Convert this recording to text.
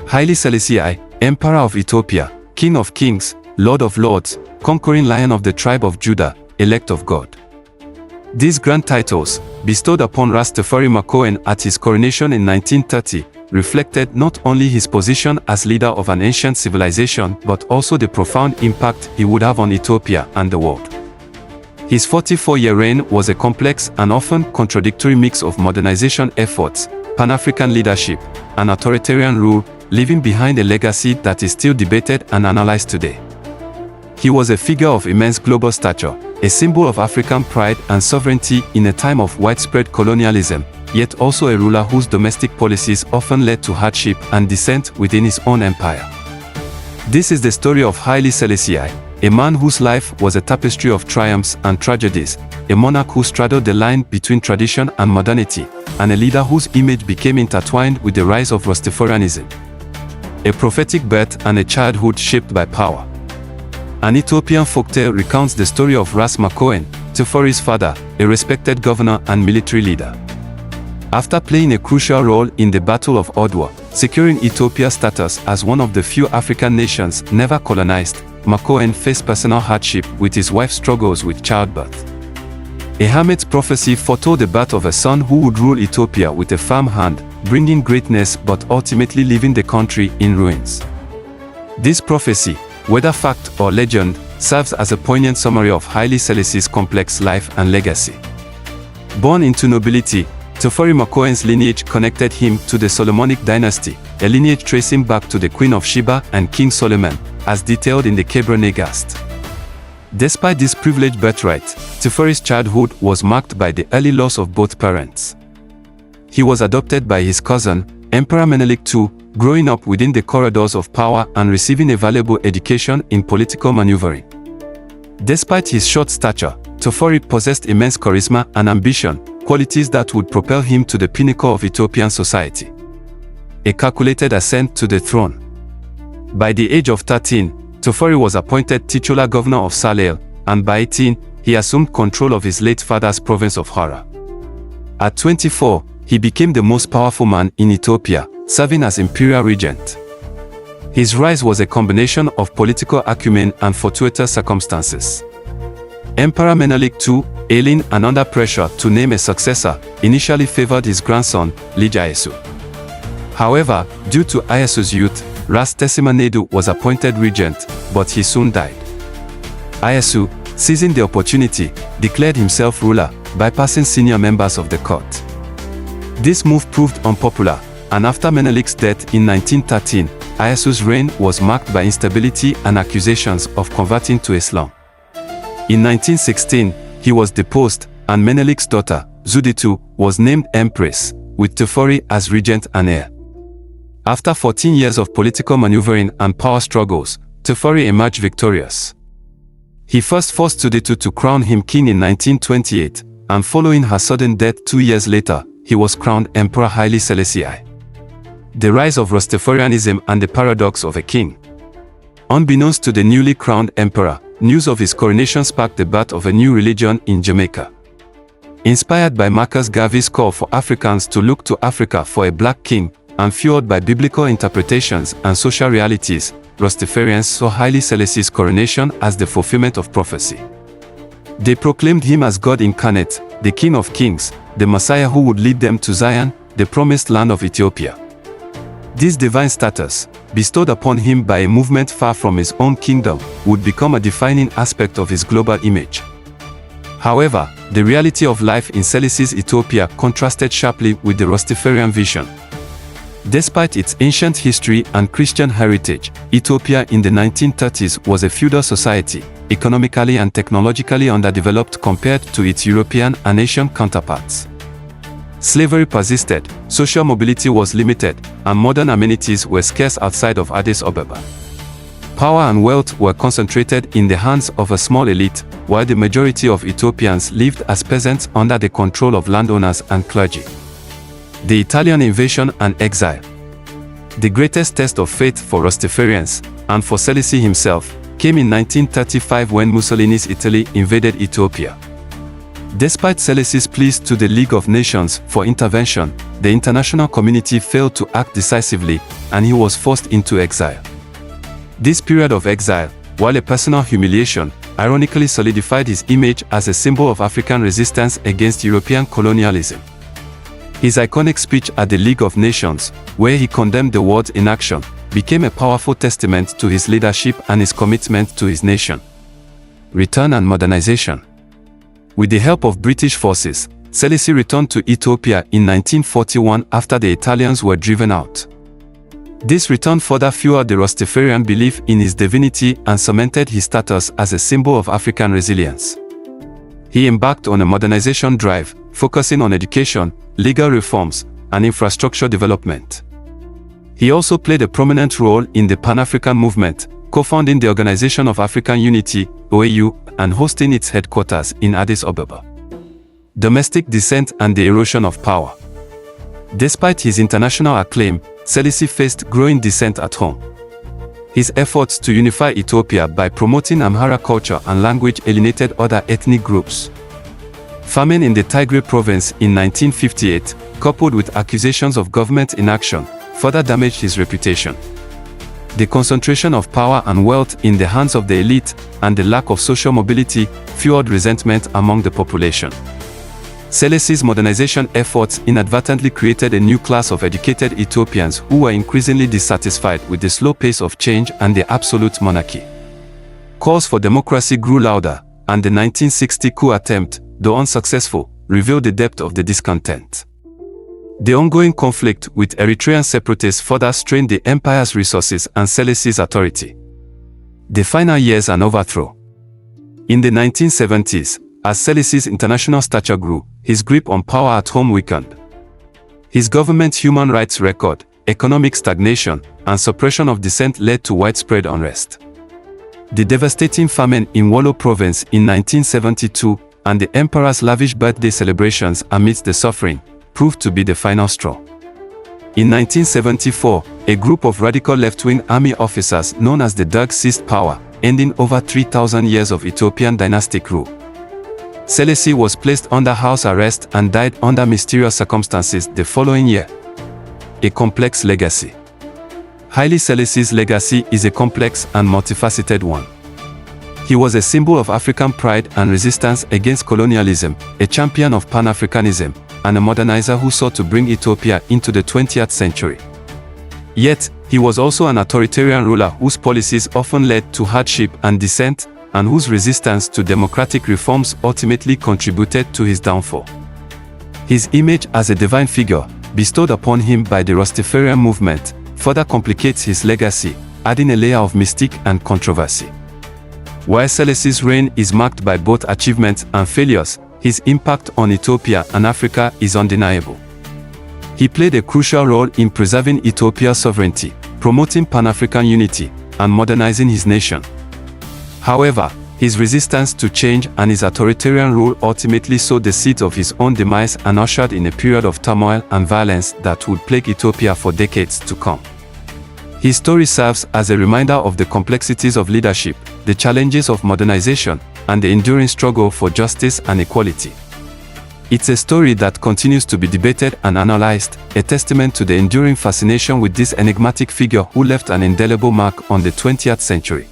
Haile Selassie, Emperor of Ethiopia, King of Kings, Lord of Lords, conquering Lion of the tribe of Judah, elect of God. These grand titles, bestowed upon Ras Tafari Makonnen at his coronation in 1930, reflected not only his position as leader of an ancient civilization but also the profound impact he would have on Ethiopia and the world. His 44-year reign was a complex and often contradictory mix of modernization efforts, Pan-African leadership, and authoritarian rule, leaving behind a legacy that is still debated and analyzed today. He was a figure of immense global stature, a symbol of African pride and sovereignty in a time of widespread colonialism, yet also a ruler whose domestic policies often led to hardship and dissent within his own empire. This is the story of Haile Selassie, a man whose life was a tapestry of triumphs and tragedies, a monarch who straddled the line between tradition and modernity, and a leader whose image became intertwined with the rise of Rastafarianism. A prophetic birth and a childhood shaped by power. An Ethiopian folktale recounts the story of Ras Makonnen, Tafari's father, a respected governor and military leader. After playing a crucial role in the Battle of Odwa, securing Ethiopia's status as one of the few African nations never colonized, Makonnen faced personal hardship with his wife's struggles with childbirth. A hermit's prophecy foretold the birth of a son who would rule Ethiopia with a firm hand, bringing greatness but ultimately leaving the country in ruins. This prophecy, whether fact or legend, serves as a poignant summary of Haile Selassie's complex life and legacy. Born into nobility, Tafari Makonnen's lineage connected him to the Solomonic dynasty, a lineage tracing back to the Queen of Sheba and King Solomon, as detailed in the Kebra Negast. Despite this privileged birthright, Tafari's childhood was marked by the early loss of both parents. He was adopted by his cousin, Emperor Menelik II, growing up within the corridors of power and receiving a valuable education in political maneuvering. Despite his short stature, Tafari possessed immense charisma and ambition, qualities that would propel him to the pinnacle of Ethiopian society. A calculated ascent to the throne. By the age of 13, Tafari was appointed titular governor of Salel, and by 18, he assumed control of his late father's province of Hara. At 24, he became the most powerful man in Ethiopia, serving as imperial regent. His rise was a combination of political acumen and fortuitous circumstances. Emperor Menelik II, ailing and under pressure to name a successor, initially favored his grandson, Lij Ayasu. However, due to Ayasu's youth, Ras Tessimanedu was appointed regent, but he soon died. Ayasu, seizing the opportunity, declared himself ruler, bypassing senior members of the court. This move proved unpopular, and after Menelik's death in 1913, Ayasu's reign was marked by instability and accusations of converting to Islam. In 1916, he was deposed, and Menelik's daughter, Zuditu, was named empress, with Tafari as regent and heir. After 14 years of political maneuvering and power struggles, Tafari emerged victorious. He first forced Zuditu to crown him king in 1928, and following her sudden death 2 years later, he was crowned Emperor Haile Selassie. The rise of Rastafarianism and the paradox of a king. Unbeknownst to the newly crowned emperor, news of his coronation sparked the birth of a new religion in Jamaica. Inspired by Marcus Garvey's call for Africans to look to Africa for a black king, and fueled by biblical interpretations and social realities, Rastafarians saw Haile Selassie's coronation as the fulfillment of prophecy. They proclaimed him as God incarnate, the King of Kings, the Messiah who would lead them to Zion, the promised land of Ethiopia. This divine status, bestowed upon him by a movement far from his own kingdom, would become a defining aspect of his global image. However, the reality of life in Selassie's Ethiopia contrasted sharply with the Rastafarian vision. Despite its ancient history and Christian heritage, Ethiopia in the 1930s was a feudal society, economically and technologically underdeveloped compared to its European and Asian counterparts. Slavery persisted, social mobility was limited, and modern amenities were scarce outside of Addis Ababa. Power and wealth were concentrated in the hands of a small elite, while the majority of Ethiopians lived as peasants under the control of landowners and clergy. The Italian invasion and exile. The greatest test of faith for Rastafarians, and for Selassie himself, came in 1935 when Mussolini's Italy invaded Ethiopia. Despite Selassie's pleas to the League of Nations for intervention, the international community failed to act decisively, and he was forced into exile. This period of exile, while a personal humiliation, ironically solidified his image as a symbol of African resistance against European colonialism. His iconic speech at the League of Nations, where he condemned the world's inaction, became a powerful testament to his leadership and his commitment to his nation. Return and modernization. With the help of British forces, Selassie returned to Ethiopia in 1941 after the Italians were driven out. This return further fueled the Rastafarian belief in his divinity and cemented his status as a symbol of African resilience. He embarked on a modernization drive, focusing on education, legal reforms, and infrastructure development. He also played a prominent role in the Pan-African movement, co-founding the Organization of African Unity, OAU, and hosting its headquarters in Addis Ababa. Domestic dissent and the erosion of power. Despite his international acclaim, Selassie faced growing dissent at home. His efforts to unify Ethiopia by promoting Amhara culture and language alienated other ethnic groups. Famine in the Tigray province in 1958, coupled with accusations of government inaction, further damaged his reputation. The concentration of power and wealth in the hands of the elite and the lack of social mobility fueled resentment among the population. Selassie's modernization efforts inadvertently created a new class of educated Ethiopians who were increasingly dissatisfied with the slow pace of change and the absolute monarchy. Calls for democracy grew louder, and the 1960 coup attempt, though unsuccessful, revealed the depth of the discontent. The ongoing conflict with Eritrean separatists further strained the empire's resources and Selassie's authority. The final years and overthrow. In the 1970s, as Selassie's international stature grew, his grip on power at home weakened. His government's human rights record, economic stagnation, and suppression of dissent led to widespread unrest. The devastating famine in Wollo province in 1972 and the emperor's lavish birthday celebrations amidst the suffering proved to be the final straw. In 1974, a group of radical left-wing army officers known as the Derg seized power, ending over 3,000 years of Ethiopian dynastic rule. Selassie was placed under house arrest and died under mysterious circumstances the following year. A complex legacy. Haile Selassie's legacy is a complex and multifaceted one. He was a symbol of African pride and resistance against colonialism, a champion of Pan-Africanism, and a modernizer who sought to bring Ethiopia into the 20th century. Yet, he was also an authoritarian ruler whose policies often led to hardship and dissent, and whose resistance to democratic reforms ultimately contributed to his downfall. His image as a divine figure, bestowed upon him by the Rastafarian movement, further complicates his legacy, adding a layer of mystique and controversy. While Selassie's reign is marked by both achievements and failures, his impact on Ethiopia and Africa is undeniable. He played a crucial role in preserving Ethiopia's sovereignty, promoting Pan-African unity, and modernizing his nation. However, his resistance to change and his authoritarian rule ultimately sowed the seeds of his own demise and ushered in a period of turmoil and violence that would plague Ethiopia for decades to come. His story serves as a reminder of the complexities of leadership, the challenges of modernization, and the enduring struggle for justice and equality. It's a story that continues to be debated and analyzed, a testament to the enduring fascination with this enigmatic figure who left an indelible mark on the 20th century.